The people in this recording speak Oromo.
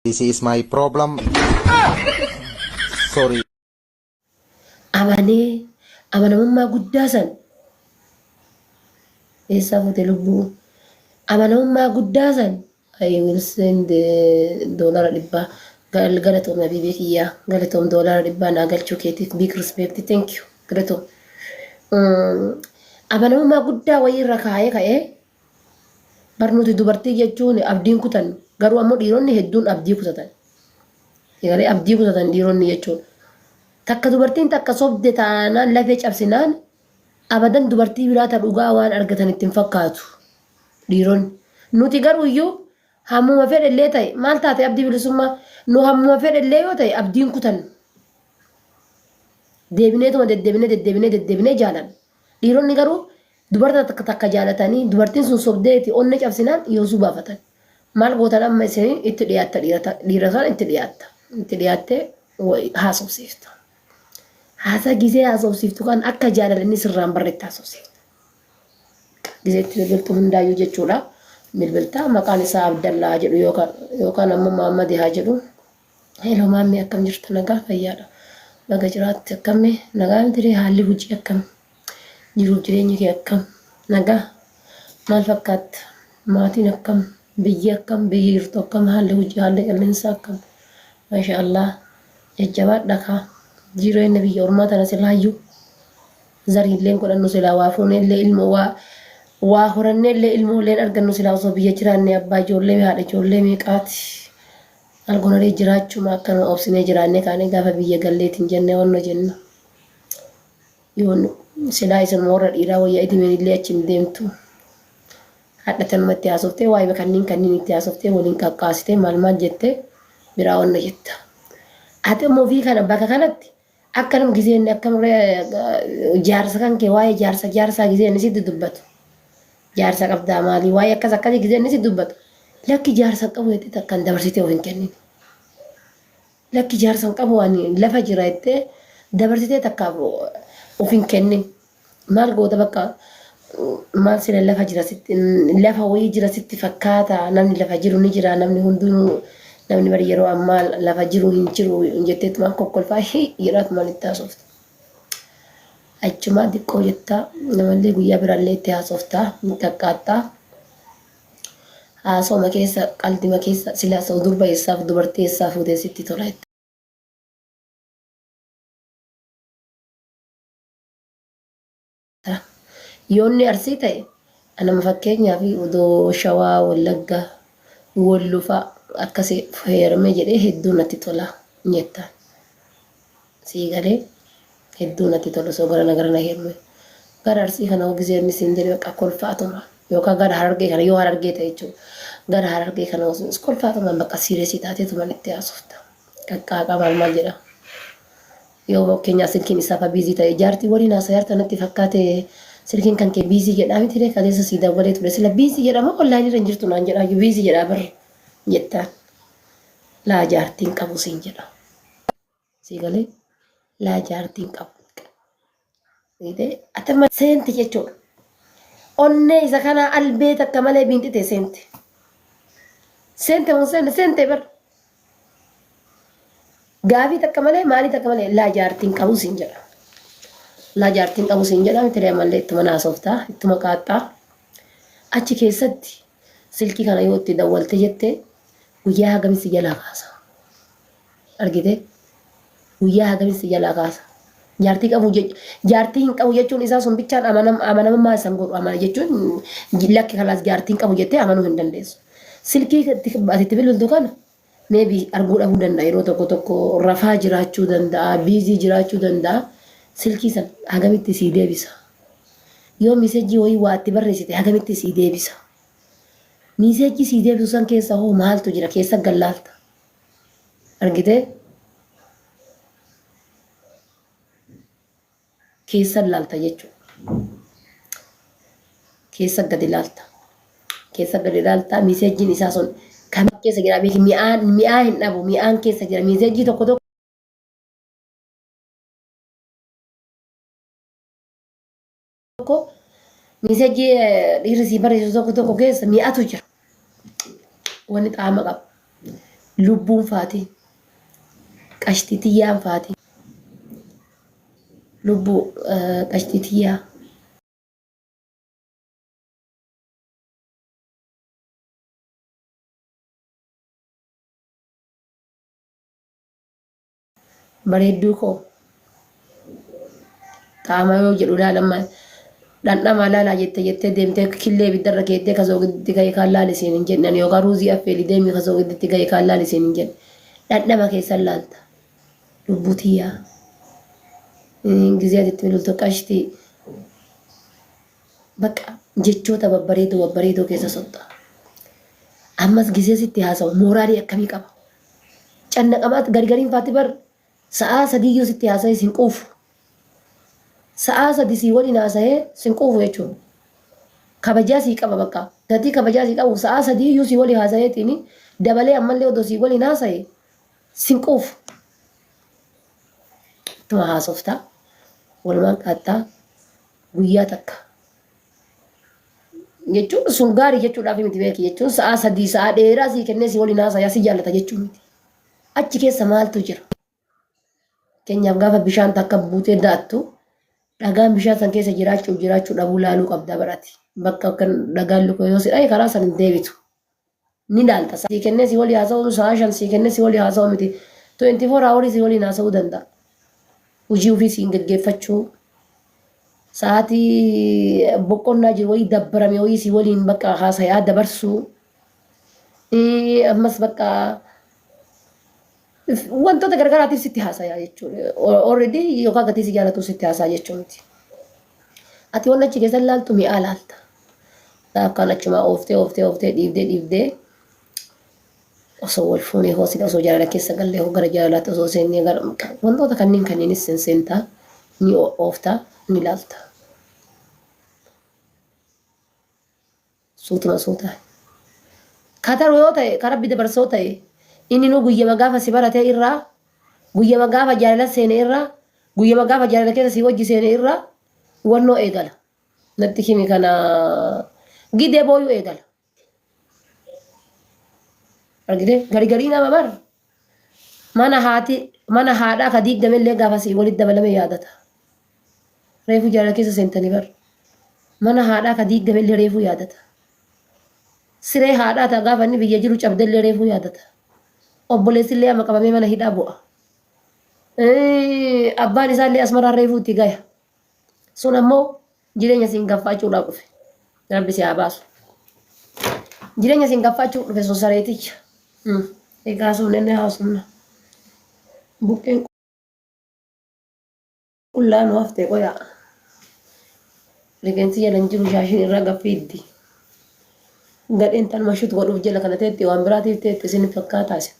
This is my problem. Sorry. Amanamummaa guddaa san eessaa fuute lubbuu amanamummaa guddaa san I will send $100 galatoom habiibii kiyyaa galatoom $100 naa galchuu keetiif big respect thank you galatoom amanamummaa guddaa wayii irra ka'ee barnooti dubartii jechuun abdiin kutan garuu ammoo dhiironni hedduun abdii kutatan egalee abdii kutatan dhiironni jechuun takka dubartiin takka sobde taanaan lafee cabsinaan abadan dubartii biraata dhugaa waan argatan ittiin fakkaatu dhiironni nuti garuu iyyuu hammuma fedhellee ta'e maal taate abdii bilisummaa nu hammuma fedhellee yoo ta'e abdiin kutan deebineetuma deddeebinee jaalan dhiironni garuu dubarta takka jaalatanii dubartiin sun sobdeeti onne cabsinaan yoosuu baafatan maal gootan amma isin itti dhiyaatta dhiira sana itti dhiyaatte haasofsiifta haasaa gisee haasofsiiftu kan akka jaalalanii sirraan barreetti haasofsiifta giseetti bilbiltuu hundaayyuu jechuudha bilbiltaa maqaan isaa Abdallaa jedhu yookaan ammoo Muhammad haa jedhu hello maammi akkam jirtu nagaa fayyaadha baga jiraatti akkamii nagaa miti haalli hojii akkam jiruuf jireenya kee akkam nagaa maal fakkaata maatiin akkam biyyi akkam biyyi jirtu akkam haalli hojii haalli qilleensa akkam maashaallah jajjabaadha kaa jireenya biyya ormaa tana silaayyuu zariilleen godhannu silaa waa fuunellee ilmoo waa horannellee ilmoolleen argannu silaa osoo biyya jiraanne abbaa ijoollee haadha ijoollee meeqaati algonaree jiraachuma akkana obsinee jiraanne kaane gaafa biyya galleetiin jennee wanno jenna yoon silaa isin warra dhiiraa wayyaa itimeen illee achi hin deemtu hadhatanumatti haasoftee waa'ee kanniin itti haasoftee waliin qaqqaasitee maal jettee biraa wanno jetta ati immoo fi kana bakka kanatti akkanum giseen akkam jaarsa kan kee waa'ee jaarsaa giseen sitti dubbatu jaarsa qabdaa maalii waa'ee akkasii giseen sitti dubbatu lakki jaarsa qabu jettee takkan dabarsitee of hin kennin lakki jaarsa qabu waan lafa jira jettee dabarsitee takkaaf of hin kennin maal goota bakka maal sila lafa jira sitti lafa wayii jira sitti fakkaata namni lafa jiru ni jira namni hundinuu namni bari yeroo ammaa lafa jiru hin jiru jetteetumaan kokkolfaa jedhaatu maalitti haasofta achumaa xiqqoo jettaa namallee guyyaa biraallee itti haasoftaa ni qaqqaattaa haasoma keessa qalbima keessa silaa sa'u durba eessaaf dubartii eessaa fuutee sitti tola yoonni arsii ta'e anama fakkeenyaa fi odoo shawaa wallagga wallufa akkasii heerame jedhee hedduu natti tola jettaan sii galee hedduu natti tola soo gara heerume gara arsii kana giseen isin jedhe bakka kolfaatuma yookaan gara harargee kana yoo harargee ta'e jechuudha gara harargee kana osoo kolfaatuma bakka siireesii taateetuma itti haasofta qaqqaaqa maal jedha yoo fakkeenyaa silkiin isaa biizii ta'e jaartii waliin haasayaarta natti fakkaate silkiin kan kee biizii jedhaa miti ree kadeessa sii dabalee ture sila biizii jedhama onlaayinii irra hin jirtu naan jedhaa biizii jedhaa bar jettaan laa jaartiin qabu siin jedha sii galee laa jaartiin qabu atama seenti jechuudha onnee isa kanaa albee takka malee biintite seente mun seente bar gaafii takka malee maalii takka malee laa jaartiin qabu siin jedha laa jaartiin qabu siin jedha miti ree mallee ittuma naasoftaa ittuma qaaxxaa achi keessatti silkii kana yoo itti dawwalte jettee guyyaa hagamisi jalaa kaasa argite guyyaa hagamisi jalaa kaasa jaartii hin qabu jechuun isaa sun bichaan amanamummaa isaan godhu amana jechuun lakki kalaas jaartiin qabu jettee amanuu hin dandeessu silkii atitti bilbiltu kana meebii arguu dhabuu danda'a yeroo tokko rafaa jiraachuu danda'a biizii jiraachuu danda'a silkii san hagamitti sii deebisa yoo miseejii wayii waa itti barreessite hagamitti sii deebisa miseejii sii deebisu san keessa hoo maaltu jira keessa gallaalta argite keessa laalta jechuudha keessa gadi laalta miseejiin isaa sun kan keessa jira beeki mi'aa hin dhabu mi'aan keessa jira miseejii tokko miseejii dhiirri sii barreessu tokko keessa mi'aatu jira wanni qaama qabu lubbuun faati qashtitiyyaan faati lubbuu qashtitiyyaa bareedduu koo qaama yoo jedhu laalamma dhandhama laalaa jettee deemtee killee biddarra keettee kasoo gidditti ga'e kaan laalisiin hin jenne yookaan ruuzii affeeli deemii kasoo gidditti ga'e kaan laalisiin hin jenne dhandhama keessan laalta lubbutiyyaa gizeetitti bilultu qashti bakka jechoota babbareedoo keessa sotta ammas gizeesitti haasa'u mooraalii akkamii qaba cannaqamaatti gargariin faatti bar sa'a sadiyyuu sitti haasa'e sin quufu sa'a sadi si waliin haasa'ee sin quufu jechuudha kabajaa sii qaba bakka gatii kabajaa sii qabu sa'a sadiyyuu si waliin haasa'eetiin dabalee ammallee odoo si waliin haasa'e sin quufu tuma haasoftaa walumaan qaattaa guyyaa takka jechuun sun gaarii jechuudhaaf miti beeki jechuun sa'a sadii sa'a dheeraa sii kennee si waliin haasa'aa si jaallata jechuun miti achi keessa maaltu jira keenyaaf gaafa bishaan takka buutee daattu dhagaan bishaan san keessa jiraachuu dhabuu laaluu qabda barati bakka kan dhagaan luka yoo sidhae karaa san hin deebitu ni laalta sii kennee si walii haasa'uu sa'a shan sii kennee si walii haasa'uu miti 24 hours si waliin haasa'uu danda'a hojii ofii siin gaggeeffachuu sa'aatii boqonnaa jiru wayii dabbarame wayii si waliin bakka haasayaa dabarsuu ammas bakka wantoota gargaraatiif sitti haasayaa jechuudha. Already yookaan gatii si jaallatu sitti haasaa jechuun miti. Ati waan achi keessa laaltu mi'aa laalta. Akkaan achumaa ooftee dhiibdee osoo wal fuunee hoosita osoo jaalala keessa gallee gara jaalalaatti osoo seennee gara wantoota kanneenis seentaa ni ooftaa ni laalta. Suuta. Kataroo yoo ta'e karaa bidda barsoo ta'e inni nu guyyama gaafa si baratee irraa guyyama gaafa jaalala seene irraa guyyama gaafa jaalala keessa si wajji seene irraa wannoo eegala natti himi kana gidee booyuu eegala argite garii nama bar mana haadhaa ka diigdamellee gaafa si walitti dabalame yaadata reefu jaalala keessa seentanii bar mana haadhaa ka diigdamellee reefu yaadata siree haadhaa ta gaafa inni biyya jiru cabdellee reefu yaadata obboleessillee amma qabamee mana hidhaa bu'a. Abbaan isaallee asmarraa reefuutti gaya. Sun ammoo jireenya siin gaffaachuudhaaf dhufe. Rabbi si haa baasu. Jireenya siin gaffaachuuf dhufe sun sareeticha. Egaa sun inni haasumna. Buqqeen qullaa nu haftee qoyaa. Rifeensi jalan jiru shaashiin irraa gaffiiddi. Gadheen tan mashut godhuuf jala kana teetti waan biraatiif teetti isin fakkaataase.